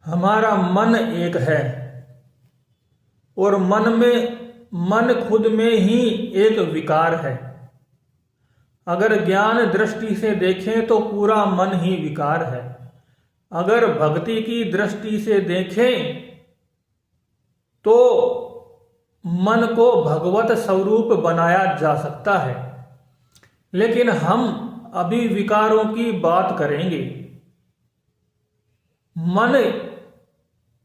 हमारा मन एक है और मन खुद में ही एक विकार है। अगर ज्ञान दृष्टि से देखें तो पूरा मन ही विकार है। अगर भक्ति की दृष्टि से देखें तो मन को भगवत स्वरूप बनाया जा सकता है। लेकिन हम अभी विकारों की बात करेंगे। मन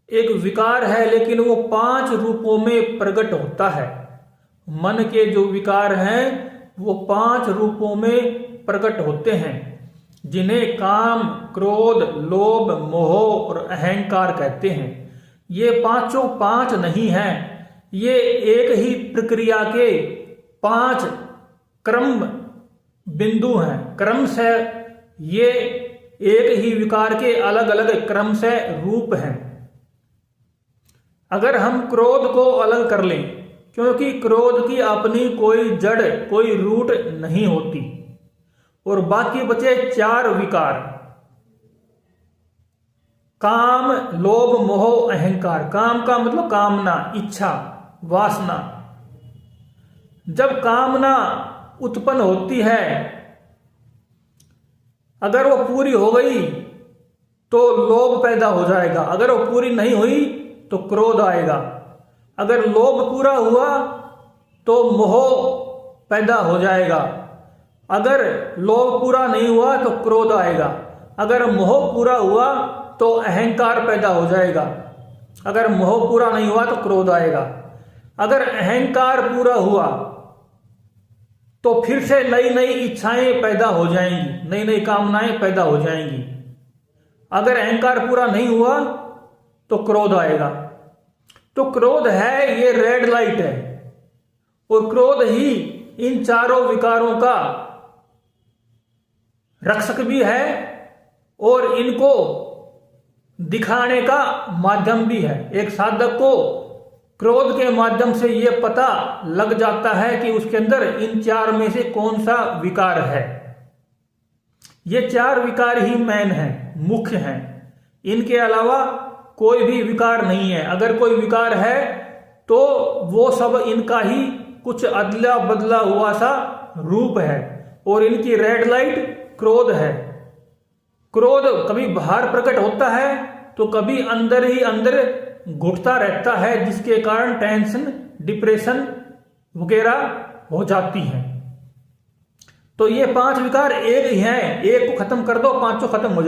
एक विकार है, लेकिन वो 5 रूपों में प्रकट होता है। मन के जो विकार हैं वो 5 रूपों में प्रकट होते हैं, जिन्हें काम, क्रोध, लोभ, मोह और अहंकार कहते हैं। ये पांचों 5 नहीं हैं, ये एक ही प्रक्रिया के 5 क्रम बिंदु हैं। क्रम से ये एक ही विकार के अलग अलग क्रम से रूप हैं। अगर हम क्रोध को अलग कर लें, क्योंकि क्रोध की अपनी कोई जड़, कोई रूट नहीं होती, और बाकी बचे 4 विकार, काम, लोभ, मोह, अहंकार। काम का मतलब कामना, इच्छा, वासना। जब कामना उत्पन्न होती है, अगर वो पूरी हो गई तो लोभ पैदा हो जाएगा। अगर वो पूरी नहीं हुई तो क्रोध आएगा। अगर लोभ पूरा हुआ तो मोह पैदा हो जाएगा। अगर लोभ पूरा नहीं हुआ तो क्रोध आएगा। अगर मोह पूरा हुआ तो अहंकार पैदा हो जाएगा। अगर मोह पूरा नहीं हुआ तो क्रोध आएगा। अगर अहंकार पूरा हुआ तो फिर से नई नई इच्छाएं पैदा हो जाएंगी, नई नई कामनाएं पैदा हो जाएंगी। अगर अहंकार पूरा नहीं हुआ तो क्रोध आएगा। तो क्रोध है, ये रेड लाइट है, और क्रोध ही इन 4 विकारों का रक्षक भी है और इनको दिखाने का माध्यम भी है। एक साधक को क्रोध के माध्यम से यह पता लग जाता है कि उसके अंदर इन 4 में से कौन सा विकार है। ये 4 विकार ही मेन है, मुख्य हैं। इनके अलावा कोई भी विकार नहीं है। अगर कोई विकार है तो वो सब इनका ही कुछ अदला बदला हुआ सा रूप है, और इनकी रेड लाइट क्रोध है। क्रोध कभी बाहर प्रकट होता है तो कभी अंदर ही अंदर घुटता रहता है, जिसके कारण टेंशन, डिप्रेशन वगैरह हो जाती हैं। तो ये 5 विकार एक ही हैं, एक को खत्म कर दो 5 खत्म हो जाए।